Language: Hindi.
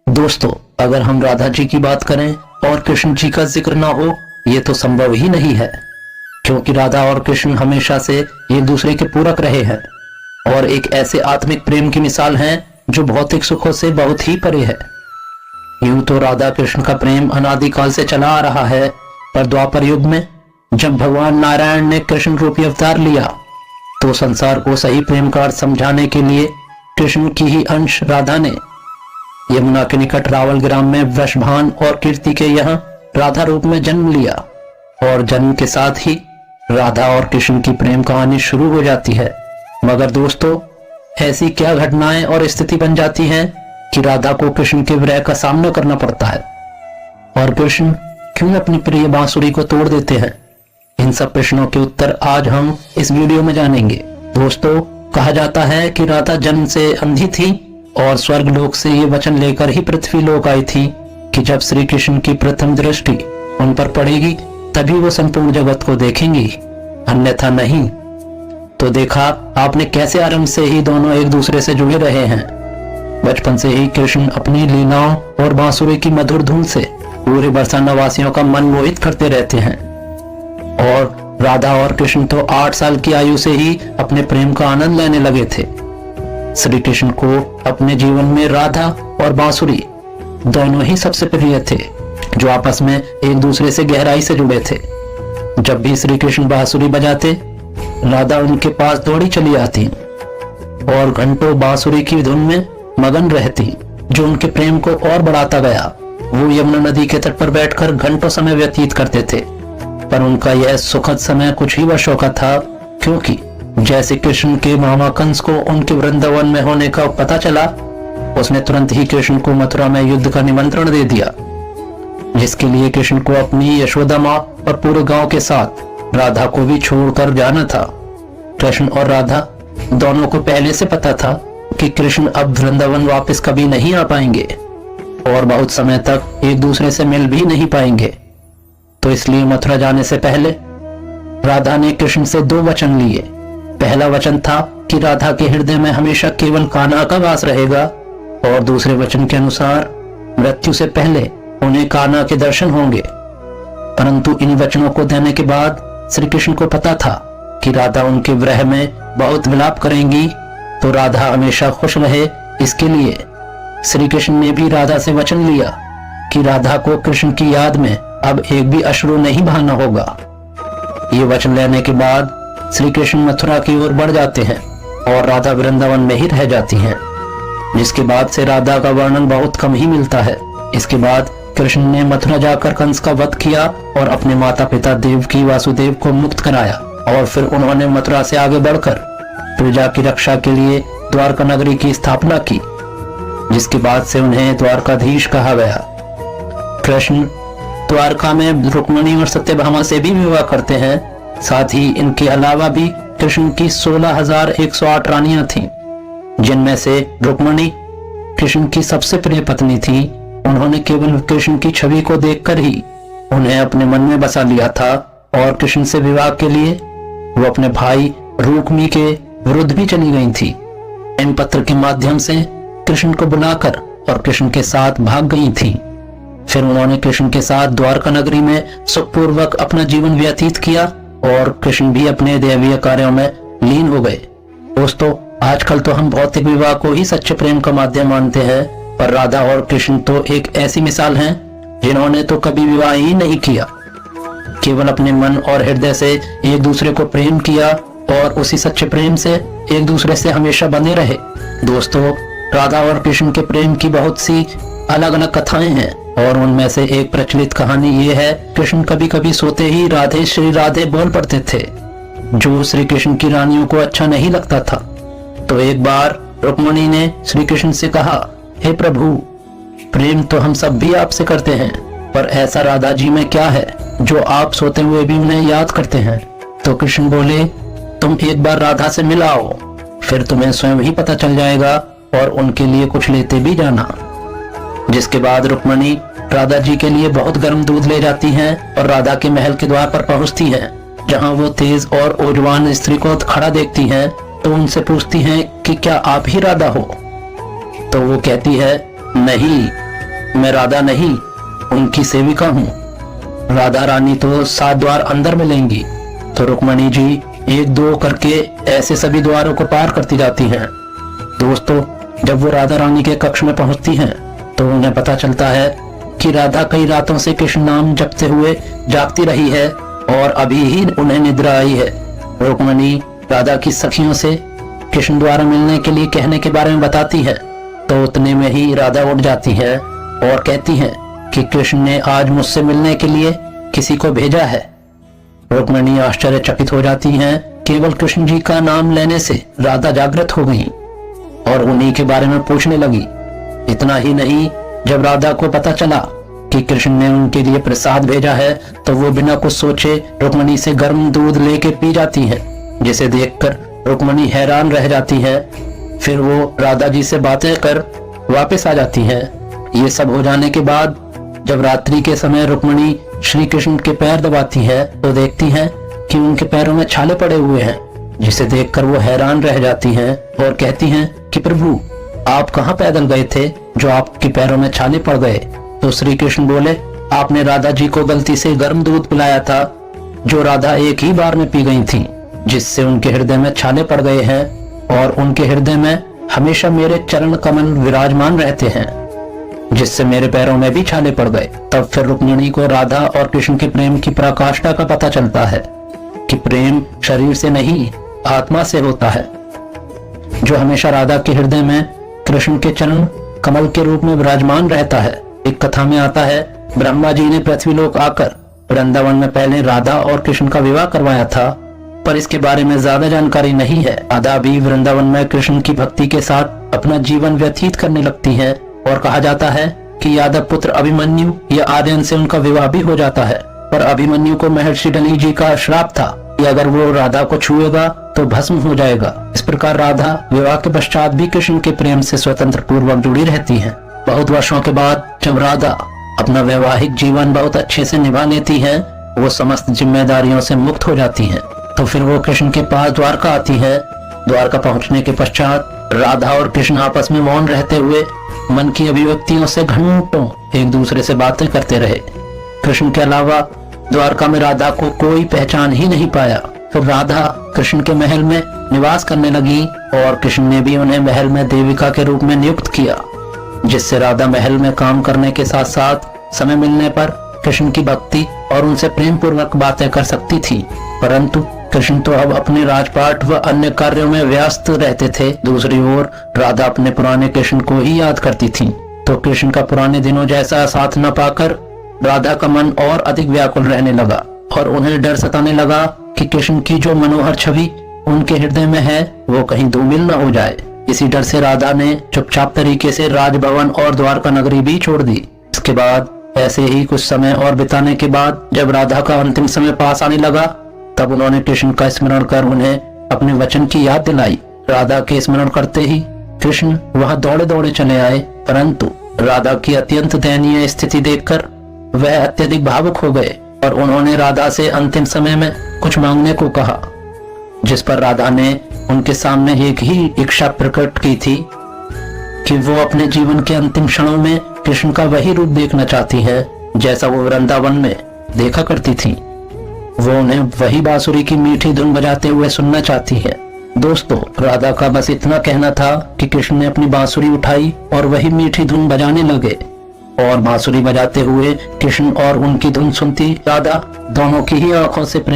दोस्तों, अगर हम राधा जी की बात करें और कृष्ण जी का जिक्र ना हो, ये तो संभव ही नहीं है, क्योंकि राधा और कृष्ण हमेशा से एक दूसरे के पूरक रहे हैं और एक ऐसे आत्मिक प्रेम की मिसाल हैं जो भौतिक सुखों से बहुत ही परे है। यूं तो राधा कृष्ण का प्रेम अनादिकाल से चला आ रहा है, पर द्वापर युग में जब भगवान नारायण ने कृष्ण रूपी अवतार लिया तो संसार को सही प्रेम का अर्थ समझाने के लिए कृष्ण की ही अंश राधा ने यमुना के निकट रावल ग्राम में वृषभान और कीर्ति के यहाँ राधा रूप में जन्म लिया और जन्म के साथ ही राधा और कृष्ण की प्रेम कहानी शुरू हो जाती है। मगर दोस्तों, ऐसी क्या घटनाएं और स्थिति बन जाती हैं कि राधा को कृष्ण के विरह का सामना करना पड़ता है और कृष्ण क्यों अपनी प्रिय बांसुरी को तोड़ देते हैं? इन सब प्रश्नों के उत्तर आज हम इस वीडियो में जानेंगे। दोस्तों, कहा जाता है कि राधा जन्म से अंधी थी और स्वर्ग लोक से ये वचन लेकर ही पृथ्वी लोक आई थी कि जब श्री कृष्ण की प्रथम दृष्टि उन पर पड़ेगी तभी वो संपूर्ण जगत को देखेंगी, अन्यथा नहीं। तो देखा आपने कैसे आरंभ से ही दोनों एक दूसरे से जुड़े रहे हैं। बचपन से ही कृष्ण अपनी लीलाओं और बांसुरी की मधुर धुन से पूरे बरसाना वासियों का मन मोहित करते रहते हैं और राधा और कृष्ण तो 8 साल की आयु से ही अपने प्रेम का आनंद लेने लगे थे। श्री कृष्ण को अपने जीवन में राधा और बांसुरी दोनों ही सबसे प्रिय थे, जो आपस में एक दूसरे से गहराई से जुड़े थे। जब भी श्री कृष्ण बांसुरी बजाते, राधा उनके पास दौड़ी चली आती और घंटों बांसुरी की धुन में मगन रहती, जो उनके प्रेम को और बढ़ाता गया। वो यमुना नदी के तट पर बैठकर घंटों समय व्यतीत करते थे, पर उनका यह सुखद समय कुछ ही वर्षों का था, क्योंकि जैसे कृष्ण के मामा कंस को उनके वृंदावन में होने का पता चला, उसने तुरंत ही कृष्ण को मथुरा में युद्ध का निमंत्रण दे दिया, जिसके लिए कृष्ण को अपनी यशोदा माँ और पूरे गांव के साथ राधा को भी छोड़कर जाना था। कृष्ण और राधा दोनों को पहले से पता था कि कृष्ण अब वृंदावन वापस कभी नहीं आ पाएंगे और बहुत समय तक एक दूसरे से मिल भी नहीं पाएंगे। तो इसलिए मथुरा जाने से पहले राधा ने कृष्ण से 2 वचन लिए। पहला वचन था कि राधा के हृदय में हमेशा केवल कान्हा का वास रहेगा और दूसरे वचन के अनुसार मृत्यु से पहले उन्हें कान्हा के दर्शन होंगे। परंतु इन वचनों को देने के बाद श्री कृष्ण को पता था कि राधा उनके विरह में बहुत विलाप करेंगी, तो राधा हमेशा खुश रहे, इसके लिए श्री कृष्ण ने भी राधा से वचन लिया कि राधा को कृष्ण की याद में अब एक भी अश्रु नहीं बहाना होगा। ये वचन लेने के बाद श्री कृष्ण मथुरा की ओर बढ़ जाते हैं और राधा वृंदावन में ही रह जाती हैं, जिसके बाद से राधा का वर्णन बहुत कम ही मिलता है। इसके बाद कृष्ण ने मथुरा जाकर कंस का वध किया और अपने माता पिता देवकी वासुदेव को मुक्त कराया और फिर उन्होंने मथुरा से आगे बढ़कर प्रजा की रक्षा के लिए द्वारका नगरी की स्थापना की, जिसके बाद से उन्हें द्वारकाधीश कहा गया। कृष्ण द्वारका में रुक्मिणी और सत्यभामा से भी विवाह करते हैं। साथ ही इनके अलावा भी कृष्ण की 16,108 रानियां थीं, जिनमें से रुक्मिणी कृष्ण की सबसे प्रिय पत्नी थी। उन्होंने केवल कृष्ण की छवि को देखकर ही उन्हें अपने मन में बसा लिया था और कृष्ण से विवाह के लिए वो अपने भाई रुक्मी के विरुद्ध भी चली गई थी। इन पत्र के माध्यम से कृष्ण को बुलाकर और कृष्ण के साथ भाग गई थी। फिर उन्होंने कृष्ण के साथ द्वारका नगरी में सुखपूर्वक अपना जीवन व्यतीत किया और कृष्ण भी अपने दैवीय कार्यों में लीन हो गए। दोस्तों, आजकल तो हम भौतिक विवाह को ही सच्चे प्रेम का माध्यम मानते हैं, पर राधा और कृष्ण तो एक ऐसी मिसाल हैं जिन्होंने तो कभी विवाह ही नहीं किया, केवल अपने मन और हृदय से एक दूसरे को प्रेम किया और उसी सच्चे प्रेम से एक दूसरे से हमेशा बने रहे। दोस्तों, राधा और कृष्ण के प्रेम की बहुत सी अलग अलग कथाएं हैं और उनमें से एक प्रचलित कहानी ये है, कृष्ण कभी कभी सोते ही राधे श्री राधे बोल पड़ते थे, जो श्री कृष्ण की रानियों को अच्छा नहीं लगता था। तो एक बार रुक्मिणी ने श्री कृष्ण से कहा, हे प्रभु, प्रेम तो हम सब भी आपसे करते हैं, पर ऐसा राधा जी में क्या है जो आप सोते हुए भी उन्हें याद करते हैं? तो कृष्ण बोले, तुम एक बार राधा से मिल आओ, फिर तुम्हें स्वयं ही पता चल जाएगा और उनके लिए कुछ लेते भी जाना। जिसके बाद रुक्मिणी राधा जी के लिए बहुत गर्म दूध ले जाती हैं और राधा के महल के द्वार पर पहुंचती हैं, जहां वो तेज और ओजवान स्त्री को खड़ा देखती हैं तो उनसे पूछती हैं कि क्या आप ही राधा हो? तो वो कहती है, नहीं, मैं राधा नहीं, उनकी सेविका हूँ। राधा रानी तो 7 द्वार अंदर मिलेंगी। तो रुक्मणी जी 1-2 करके ऐसे सभी द्वारों को पार करती जाती हैं। दोस्तों, जब वो राधा रानी के कक्ष में पहुंचती हैं तो उन्हें पता चलता है कि राधा कई रातों से कृष्ण नाम जपते हुए जागती रही है और अभी ही उन्हें निद्रा आई है। रुक्मणी राधा की सखियों से कृष्ण द्वारा मिलने के लिए कहने के बारे में बताती है तो उतने में ही राधा उठ जाती है और कहती है कि कृष्ण ने आज मुझसे मिलने के लिए किसी को भेजा है। रुक्मणी आश्चर्यचकित हो जाती हैं। केवल कृष्ण जी का नाम लेने से राधा जागृत हो गई और उन्हीं के बारे में पूछने लगी। इतना ही नहीं, जब राधा को पता चला कि कृष्ण ने उनके लिए प्रसाद भेजा है तो वो बिना कुछ सोचे रुक्मणी से गर्म दूध लेके पी जाती है, जिसे देखकर रुक्मणी हैरान रह जाती है। फिर वो राधा जी से बातें कर वापस आ जाती है। ये सब हो जाने के बाद जब रात्रि के समय रुक्मणी श्री कृष्ण के पैर दबाती है तो देखती है कि उनके पैरों में छाले पड़े हुए हैं, जिसे देखकर वो हैरान रह जाती हैं और कहती हैं कि प्रभु, आप कहाँ पैदल गए थे जो आपके पैरों में छाले पड़ गए? तो श्री कृष्ण बोले, आपने राधा जी को गलती से गर्म दूध पिलाया था जो राधा एक ही बार में पी गई थी, जिससे उनके हृदय में छाले पड़ गए हैं और उनके हृदय में हमेशा मेरे चरण कमल विराजमान रहते हैं, जिससे मेरे पैरों में भी छाले पड़ गए। तब फिर रुक्मिणी को राधा और कृष्ण के प्रेम की पराकाष्ठा का पता चलता है कि प्रेम शरीर से नहीं आत्मा से होता है, जो हमेशा राधा के हृदय में कृष्ण के चरण कमल के रूप में विराजमान रहता है। एक कथा में आता है, ब्रह्मा जी ने पृथ्वीलोक आकर वृंदावन में पहले राधा और कृष्ण का विवाह करवाया था, पर इसके बारे में ज्यादा जानकारी नहीं है। राधा भी वृंदावन में कृष्ण की भक्ति के साथ अपना जीवन व्यतीत करने लगती है और कहा जाता है कि यादव पुत्र अभिमन्यु या आर्यन से उनका विवाह भी हो जाता है। पर अभिमन्यु को महर्षि डनी जी का श्राप था कि अगर वो राधा को छुएगा तो भस्म हो जाएगा। इस प्रकार राधा विवाह के पश्चात भी कृष्ण के प्रेम से स्वतंत्र पूर्वक जुड़ी रहती है। बहुत वर्षों के बाद जब राधा अपना वैवाहिक जीवन बहुत अच्छे से निभा लेती है, वो समस्त जिम्मेदारियों से मुक्त हो जाती है। तो फिर वो कृष्ण के पास द्वारका आती है। द्वारका पहुंचने के पश्चात राधा और कृष्ण आपस में मौन रहते हुए मन की अभिव्यक्तियों से घंटों एक दूसरे से बातें करते रहे। कृष्ण के अलावा द्वारका में राधा को कोई पहचान ही नहीं पाया। फिर राधा कृष्ण के महल में निवास करने लगी और कृष्ण ने भी उन्हें महल में देविका के रूप में नियुक्त किया, जिससे राधा महल में काम करने के साथ साथ समय मिलने पर कृष्ण की भक्ति और उनसे प्रेम पूर्वक बातें कर सकती थी। परंतु कृष्ण तो अब अपने राजपाट व अन्य कार्यों में व्यस्त रहते थे। दूसरी ओर राधा अपने पुराने कृष्ण को ही याद करती थी। तो कृष्ण का पुराने दिनों जैसा साथ न पाकर राधा का मन और अधिक व्याकुल रहने लगा और उन्हें डर सताने लगा कि कृष्ण की जो मनोहर छवि उनके हृदय में है वो कहीं धूमिल न हो जाए। इसी डर से राधा ने चुपचाप तरीके से राजभवन और द्वारका नगरी भी छोड़ दी। इसके बाद ऐसे ही कुछ समय और बिताने के बाद जब राधा का अंतिम समय पास आने लगा, तब उन्होंने कृष्ण का स्मरण कर उन्हें अपने वचन की याद दिलाई। राधा के स्मरण करते ही कृष्ण वहां दौड़े दौड़े चले आए, परंतु राधा की अत्यंत दयनीय स्थिति देखकर वह अत्यधिक भावुक हो गए और उन्होंने राधा से अंतिम समय में कुछ मांगने को कहा, जिस पर राधा ने उनके सामने एक ही इच्छा प्रकट की थी कि वो अपने जीवन के अंतिम क्षणों में कृष्ण का वही रूप देखना चाहती है जैसा वो वृंदावन में देखा करती थी। वो उन्हें वही बांसुरी की मीठी धुन बजाते हुए सुनना चाहती है। दोस्तों, राधा का बस इतना कहना था कि कृष्ण ने अपनी बांसुरी उठाई और वही मीठी धुन बजाने लगे और बांसुरी बजाते हुए कृष्ण और उनकी धुन सुनती राधा दोनों की ही आंखों से प्रेम